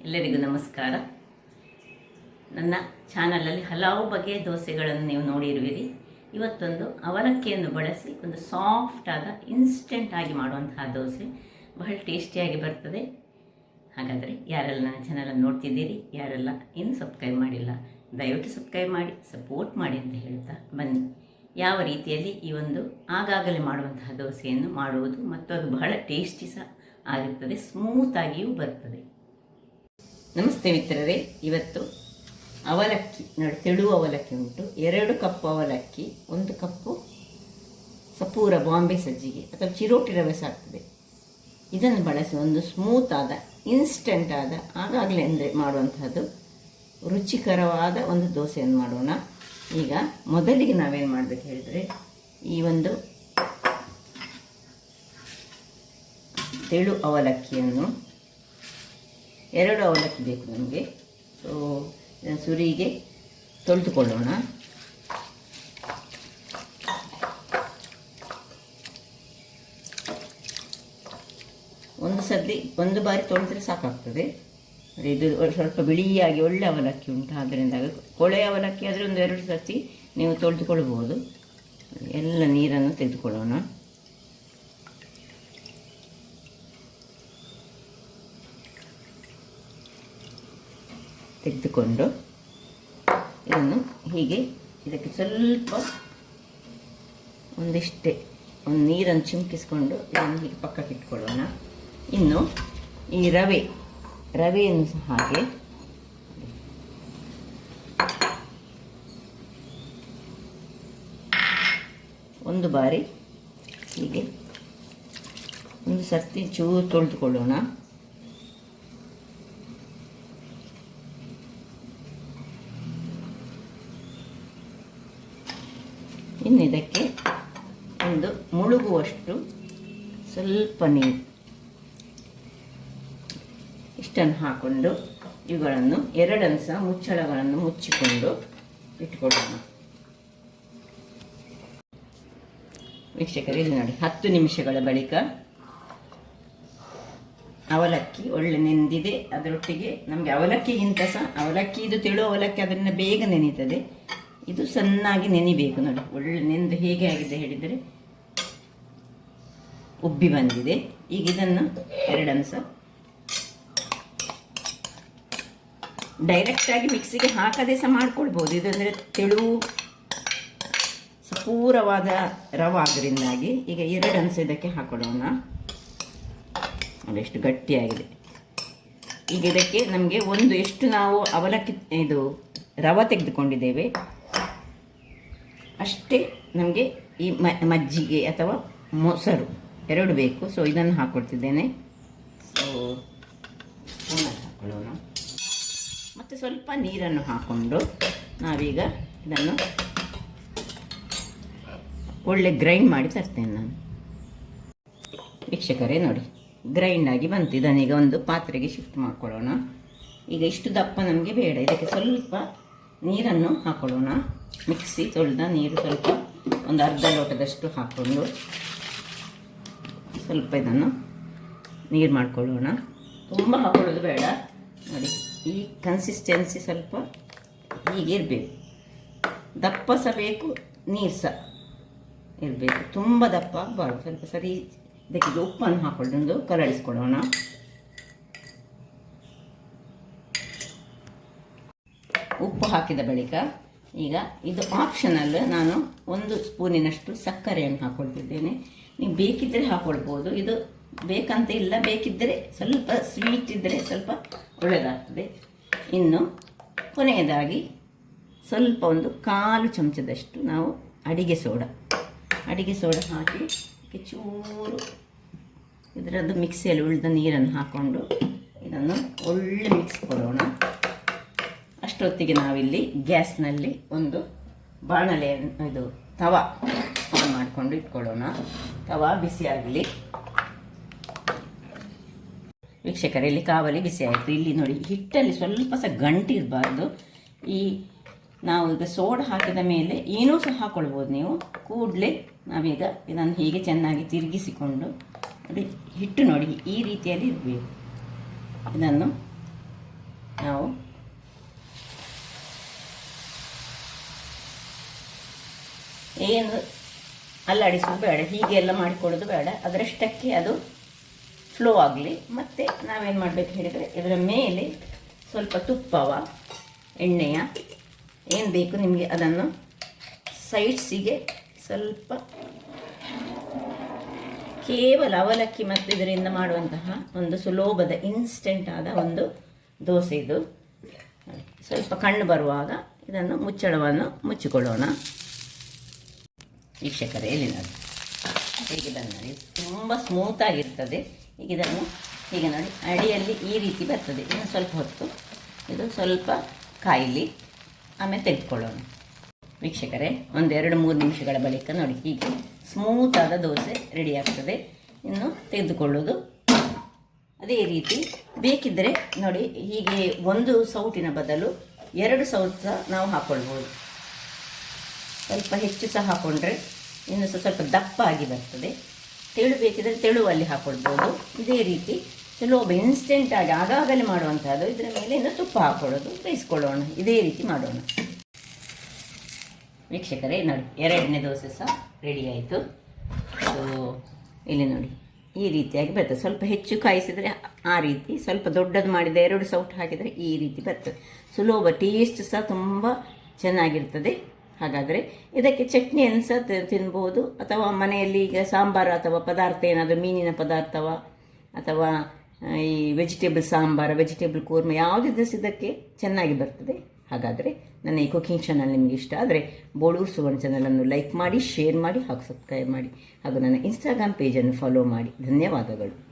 ಎಲ್ಲರಿಗೂ ನಮಸ್ಕಾರ. ನನ್ನ ಚಾನಲಲ್ಲಿ ಹಲವು ಬಗೆಯ ದೋಸೆಗಳನ್ನು ನೀವು ನೋಡಿರುವಿರಿ. ಇವತ್ತೊಂದು ಅವಲಕ್ಕಿಯನ್ನು ಬಳಸಿ ಒಂದು ಸಾಫ್ಟಾದ ಇನ್ಸ್ಟೆಂಟ್ ಆಗಿ ಮಾಡುವಂತಹ ದೋಸೆ ಬಹಳ ಟೇಸ್ಟಿಯಾಗಿ ಬರ್ತದೆ. ಹಾಗಾದರೆ ಯಾರೆಲ್ಲ ನನ್ನ ಚಾನಲನ್ನು ನೋಡ್ತಿದ್ದೀರಿ, ಯಾರೆಲ್ಲ ಇನ್ನೂ ಸಬ್ಸ್ಕ್ರೈಬ್ ಮಾಡಿಲ್ಲ, ದಯವಿಟ್ಟು ಸಬ್ಸ್ಕ್ರೈಬ್ ಮಾಡಿ ಸಪೋರ್ಟ್ ಮಾಡಿ ಅಂತ ಹೇಳ್ತಾ ಬನ್ನಿ ಯಾವ ರೀತಿಯಲ್ಲಿ ಈ ಒಂದು ಆಗಾಗಲೇ ಮಾಡುವಂತಹ ದೋಸೆಯನ್ನು ಮಾಡುವುದು ಮತ್ತು ಅದು ಬಹಳ ಟೇಸ್ಟಿ ಸಹ ಆಗಿರ್ತದೆ, ಸ್ಮೂತಾಗಿಯೂ ಬರ್ತದೆ. ನಮಸ್ತೆ ಮಿತ್ರರೇ, ಇವತ್ತು ಅವಲಕ್ಕಿ ನೋಡಿ, ತೆಳು ಅವಲಕ್ಕಿ ಉಂಟು. 2 ಕಪ್ ಅವಲಕ್ಕಿ, 1 ಕಪ್ಪು ಸಪೂರ ಬಾಂಬೆ ಸಜ್ಜಿಗೆ ಅಥವಾ ಚಿರೋಟಿ ರವೆ ಸಾಕ್ತದೆ. ಇದನ್ನು ಬಳಸಿ ಒಂದು ಸ್ಮೂತಾದ ಇನ್ಸ್ಟೆಂಟ್ ಆದ ಆಗಾಗಲೇ ಅಂದರೆ ಮಾಡುವಂಥದ್ದು ರುಚಿಕರವಾದ ಒಂದು ದೋಸೆಯನ್ನು ಮಾಡೋಣ. ಈಗ ಮೊದಲಿಗೆ ನಾವೇನು ಮಾಡಬೇಕು ಹೇಳಿದರೆ, ಈ ಒಂದು ತೆಳು ಅವಲಕ್ಕಿಯನ್ನು 2 ಅವಲಕ್ಕಿ ಬೇಕು ನಮಗೆ. ಸೊ ಸುರಿಗೆ ತೊಳೆದುಕೊಳ್ಳೋಣ. ಒಂದು ಬಾರಿ ತೊಳೆದ್ರೆ ಸಾಕಾಗ್ತದೆ. ಇದು ಸ್ವಲ್ಪ ಬಿಳಿಯಾಗಿ ಒಳ್ಳೆ ಅವಲಕ್ಕಿ ಉಂಟು, ಆದ್ದರಿಂದ ಕೊಳೆ ಅವಲಕ್ಕಿ ಆದರೆ 1-2 ಸರ್ತಿ ನೀವು ತೊಳೆದುಕೊಳ್ಬೋದು. ಎಲ್ಲ ನೀರನ್ನು ತೆಗೆದುಕೊಳ್ಳೋಣ. ತೆಗೆದುಕೊಂಡು ಇದನ್ನು ಹೀಗೆ ಇದಕ್ಕೆ ಸ್ವಲ್ಪ ಒಂದಿಷ್ಟೇ ಒಂದು ನೀರನ್ನು ಚಿಮುಕಿಸ್ಕೊಂಡು ಇದನ್ನು ಹೀಗೆ ಪಕ್ಕಕ್ಕೆ ಇಟ್ಕೊಳ್ಳೋಣ. ಇನ್ನು ಈ ರವೆಯನ್ನು ಸಹ ಹಾಗೆ ಒಂದು ಬಾರಿ ಹೀಗೆ ಒಂದು ಸರ್ತಿ ಚೂರು ತೊಳೆದುಕೊಳ್ಳೋಣ. ಇನ್ನು ಇದಕ್ಕೆ ಒಂದು ಮುಳುಗುವಷ್ಟು ಸ್ವಲ್ಪ ನೀರು ಇಷ್ಟನ್ನು ಹಾಕ್ಕೊಂಡು ಇವುಗಳನ್ನು 2 ಸಹ ಮುಚ್ಚಳಗಳನ್ನು ಮುಚ್ಚಿಕೊಂಡು ಇಟ್ಕೊಳ್ಳೋಣ. ವೀಕ್ಷಕರೇ, ಇದು ನೋಡಿ 10 ನಿಮಿಷಗಳ ಬಳಿಕ ಅವಲಕ್ಕಿ ಒಳ್ಳೆ ನೆಂದಿದೆ. ಅದರೊಟ್ಟಿಗೆ ನಮಗೆ ಅವಲಕ್ಕಿಗಿಂತ ಸಹ ಅವಲಕ್ಕಿ ಇದು ತೆಳು ಅವಲಕ್ಕಿ, ಅದರಿಂದ ಬೇಗ ನೆನೀತದೆ. ಇದು ಸಣ್ಣಾಗಿ ನೆನಿಬೇಕು ನೋಡಿ. ಒಳ್ಳೆ ನೆಂದು ಹೇಗೆ ಆಗಿದೆ ಹೇಳಿದರೆ ಉಬ್ಬಿ ಬಂದಿದೆ. ಈಗ ಇದನ್ನು 2 ಸಹ ಡೈರೆಕ್ಟಾಗಿ ಮಿಕ್ಸಿಗೆ ಹಾಕದೆ ಸಹ ಮಾಡ್ಕೊಳ್ಬೋದು. ಇದಂದರೆ ತೆಳು ಸಪೂರವಾದ ರವೆ ಆದ್ದರಿಂದಾಗಿ ಈಗ 2 ಸಹ ಇದಕ್ಕೆ ಹಾಕೊಳ್ಳೋಣ. ಅದೆಷ್ಟು ಗಟ್ಟಿಯಾಗಿದೆ. ಈಗ ಇದಕ್ಕೆ ನಮಗೆ ಎಷ್ಟು ನಾವು ಅವಲಕ್ಕಿ ಇದು ರವೆ ತೆಗೆದುಕೊಂಡಿದ್ದೇವೆ ಅಷ್ಟೇ ನಮಗೆ ಈ ಮಜ್ಜಿಗೆ ಅಥವಾ ಮೊಸರು 2 ಬೇಕು. ಸೊ ಇದನ್ನು ಹಾಕ್ಕೊಳ್ತಿದ್ದೇನೆ. ಸೊ ಹಾಕೊಳ್ಳೋಣ. ಮತ್ತು ಸ್ವಲ್ಪ ನೀರನ್ನು ಹಾಕ್ಕೊಂಡು ನಾವೀಗ ಇದನ್ನು ಒಳ್ಳೆ ಗ್ರೈಂಡ್ ಮಾಡಿ ತರ್ತೇನೆ ನಾನು. ವೀಕ್ಷಕರೇ ನೋಡಿ, ಗ್ರೈಂಡ್ ಆಗಿ ಬಂತು. ಇದನ್ನೀಗ ಒಂದು ಪಾತ್ರೆಗೆ ಶಿಫ್ಟ್ ಮಾಡ್ಕೊಳ್ಳೋಣ. ಈಗ ಇಷ್ಟು ದಪ್ಪ ನಮಗೆ ಬೇಡ. ಇದಕ್ಕೆ ಸ್ವಲ್ಪ ನೀರನ್ನು ಹಾಕೊಳ್ಳೋಣ. ಮಿಕ್ಸಿ ತೊಳೆದ ನೀರು ಸ್ವಲ್ಪ ಒಂದು ಅರ್ಧ ಲೋಟದಷ್ಟು ಹಾಕ್ಕೊಂಡು ಸ್ವಲ್ಪ ಇದನ್ನು ನೀರು ಮಾಡ್ಕೊಳ್ಳೋಣ. ತುಂಬ ಹಾಕೊಳ್ಳೋದು ಬೇಡ ನೋಡಿ. ಈ ಕನ್ಸಿಸ್ಟೆನ್ಸಿ ಸ್ವಲ್ಪ ಹೀಗೆ ಇರಬೇಕು. ದಪ್ಪ ಸಹ ಬೇಕು, ನೀರು ಸಹ ಇರಬೇಕು. ತುಂಬ ದಪ್ಪ ಆಗಬಾರ್ದು, ಸ್ವಲ್ಪ ಸರಿ. ಇದಕ್ಕೆ ಉಪ್ಪನ್ನು ಹಾಕ್ಕೊಂಡು ಕರಳಿಸ್ಕೊಳ್ಳೋಣ. ಉಪ್ಪು ಹಾಕಿದ ಬಳಿಕ ಈಗ ಇದು ಆಪ್ಷನಲ್, ನಾನು 1 ಸ್ಪೂನಿನಷ್ಟು ಸಕ್ಕರೆಯನ್ನು ಹಾಕ್ಕೊಳ್ತಿದ್ದೇನೆ. ನೀವು ಬೇಕಿದ್ದರೆ ಹಾಕ್ಕೊಳ್ಬೋದು, ಇದು ಬೇಕಂತ ಇಲ್ಲ. ಬೇಕಿದ್ದರೆ ಸ್ವಲ್ಪ ಸ್ವೀಟ್ ಇದ್ದರೆ ಸ್ವಲ್ಪ ಒಳ್ಳೆಯದಾಗ್ತದೆ. ಇನ್ನು ಕೊನೆಯದಾಗಿ ಸ್ವಲ್ಪ ಒಂದು 1/4 ಚಮಚದಷ್ಟು ನಾವು ಅಡಿಗೆ ಸೋಡಾ ಹಾಕಿ ಚೂರು ಇದರದ್ದು ಮಿಕ್ಸಿಯಲ್ಲಿ ಉಳಿದ ನೀರನ್ನು ಹಾಕ್ಕೊಂಡು ಇದನ್ನು ಒಳ್ಳೆ ಮಿಕ್ಸ್ ಕೊಡೋಣ. ಅಷ್ಟೊತ್ತಿಗೆ ನಾವಿಲ್ಲಿ ಗ್ಯಾಸ್ನಲ್ಲಿ ಒಂದು ಬಾಣಲೆಯನ್ನು ಇದು ತವಾ ಆನ್ ಮಾಡಿಕೊಂಡು ಇಟ್ಕೊಳ್ಳೋಣ. ತವಾ ಬಿಸಿಯಾಗಲಿ. ವೀಕ್ಷಕರೇ, ಇಲ್ಲಿ ಕಾವಲಿ ಬಿಸಿ ಆಯಿತು. ಇಲ್ಲಿ ನೋಡಿ, ಹಿಟ್ಟಲ್ಲಿ ಸ್ವಲ್ಪ ಸಹ ಗಂಟಿರಬಾರ್ದು. ಈ ನಾವು ಈಗ ಸೋಡಾ ಹಾಕಿದ ಮೇಲೆ ಏನೂ ಸಹ ಹಾಕ್ಕೊಳ್ಬೋದು ನೀವು. ಕೂಡಲೇ ನಾವೀಗ ಇದನ್ನು ಹೀಗೆ ಚೆನ್ನಾಗಿ ತಿರುಗಿಸಿಕೊಂಡು ನೋಡಿ, ಹಿಟ್ಟು ನೋಡಿ ಈ ರೀತಿಯಲ್ಲಿ ಇರಬೇಕು. ಇದನ್ನು ನಾವು ಏನು ಅಲ್ಲಾಡಿಸೋದು ಬೇಡ, ಹೀಗೆ ಎಲ್ಲ ಮಾಡಿಕೊಳ್ಳೋದು ಬೇಡ. ಅದರಷ್ಟಕ್ಕೆ ಅದು ಫ್ಲೋ ಆಗಲಿ. ಮತ್ತು ನಾವೇನು ಮಾಡಬೇಕು ಹೇಳಿದರೆ, ಇದರ ಮೇಲೆ ಸ್ವಲ್ಪ ತುಪ್ಪವ ಎಣ್ಣೆಯ ಏನು ಬೇಕು ನಿಮಗೆ ಅದನ್ನು ಸೈಡ್ಸಿಗೆ ಸ್ವಲ್ಪ, ಕೇವಲ ಅವಲಕ್ಕಿ ಮತ್ತು ಇದರಿಂದ ಮಾಡುವಂತಹ ಒಂದು ಸುಲಭದ ಇನ್ಸ್ಟೆಂಟ್ ಆದ ಒಂದು ದೋಸೆ ಇದು. ಸ್ವಲ್ಪ ಕಣ್ಣು ಬರುವಾಗ ಇದನ್ನು ಮುಚ್ಚಳವನ್ನು ಮುಚ್ಚಿಕೊಳ್ಳೋಣ. ವೀಕ್ಷಕರೇ, ಇಲ್ಲಿ ನೋಡಿ ಹೀಗೆ ನೋಡಿ, ತುಂಬ ಸ್ಮೂತಾಗಿರ್ತದೆ. ಈಗ ಇದನ್ನು ಹೀಗೆ ನೋಡಿ ಅಡಿಯಲ್ಲಿ ಈ ರೀತಿ ಬರ್ತದೆ. ಇನ್ನು ಸ್ವಲ್ಪ ಹೊತ್ತು ಇದು ಸ್ವಲ್ಪ ಕಾಯಿಲಿ, ಆಮೇಲೆ ತೆಗೆದುಕೊಳ್ಳೋಣ. ವೀಕ್ಷಕರೇ, ಒಂದು 2-3 ನಿಮಿಷಗಳ ಬಳಿಕ ನೋಡಿ ಹೀಗೆ ಸ್ಮೂತಾದ ದೋಸೆ ರೆಡಿ ಆಗ್ತದೆ. ಇನ್ನು ತೆಗೆದುಕೊಳ್ಳೋದು ಅದೇ ರೀತಿ. ಬೇಕಿದ್ದರೆ ನೋಡಿ ಹೀಗೆ ಒಂದು ಸೌಟಿನ ಬದಲು 2 ಸೌಟ್ ಸಹ ನಾವು ಹಾಕ್ಕೊಳ್ಬೋದು. ಸ್ವಲ್ಪ ಹೆಚ್ಚು ಸಹ ಹಾಕ್ಕೊಂಡ್ರೆ ಇನ್ನು ಸ್ವಲ್ಪ ದಪ್ಪ ಆಗಿ ಬರ್ತದೆ. ತೆಳು ಬೇಕಿದ್ದರೆ ತೆಳುವಲ್ಲಿ ಹಾಕ್ಕೊಳ್ಬೋದು. ಇದೇ ರೀತಿ ಸುಲಭ ಇನ್ಸ್ಟೆಂಟಾಗಿ ಆಗಾಗಲೇ ಮಾಡುವಂಥದ್ದು. ಇದರ ಮೇಲೆ ಇನ್ನು ತುಪ್ಪ ಹಾಕ್ಕೊಳ್ಳೋದು, ಬೇಯಿಸ್ಕೊಳ್ಳೋಣ. ಇದೇ ರೀತಿ ಮಾಡೋಣ. ವೀಕ್ಷಕರೇ ನೋಡಿ, 2ನೇ ದೋಸೆ ಸಹ ರೆಡಿ ಆಯಿತು. ಸೊ ಇಲ್ಲಿ ನೋಡಿ ಈ ರೀತಿಯಾಗಿ ಬರ್ತದೆ. ಸ್ವಲ್ಪ ಹೆಚ್ಚು ಕಾಯಿಸಿದರೆ ಆ ರೀತಿ, ಸ್ವಲ್ಪ ದೊಡ್ಡದು ಮಾಡಿದ 2 ಸೌಟ್ ಹಾಕಿದರೆ ಈ ರೀತಿ ಬರ್ತದೆ. ಸುಲಭ, ಟೇಸ್ಟ್ ಸಹ ತುಂಬ ಚೆನ್ನಾಗಿರ್ತದೆ. ಹಾಗಾದರೆ ಇದಕ್ಕೆ ಚಟ್ನಿಯನ್ನು ಸಹ ತಿನ್ಬೋದು, ಅಥವಾ ಮನೆಯಲ್ಲಿ ಈಗ ಸಾಂಬಾರು ಅಥವಾ ಪದಾರ್ಥ ಏನಾದರೂ ಮೀನಿನ ಪದಾರ್ಥವ ಅಥವಾ ಈ ವೆಜಿಟೇಬಲ್ ಸಾಂಬಾರು, ವೆಜಿಟೇಬಲ್ ಕೂರ್ಮ ಯಾವುದಿದ್ರೂ ಇದಕ್ಕೆ ಚೆನ್ನಾಗಿ ಬರ್ತದೆ. ಹಾಗಾದರೆ ನನ್ನ ಈ ಕುಕಿಂಗ್ ಚಾನಲ್ ನಿಮಗೆ ಇಷ್ಟ ಆದರೆ ಬೋಳೂರು ಸುವರ್ಣ ಚಾನಲನ್ನು ಲೈಕ್ ಮಾಡಿ, ಶೇರ್ ಮಾಡಿ ಹಾಗೂ ಸಬ್ಸ್ಕ್ರೈಬ್ ಮಾಡಿ, ಹಾಗೂ ನನ್ನ ಇನ್ಸ್ಟಾಗ್ರಾಮ್ ಪೇಜನ್ನು ಫಾಲೋ ಮಾಡಿ. ಧನ್ಯವಾದಗಳು.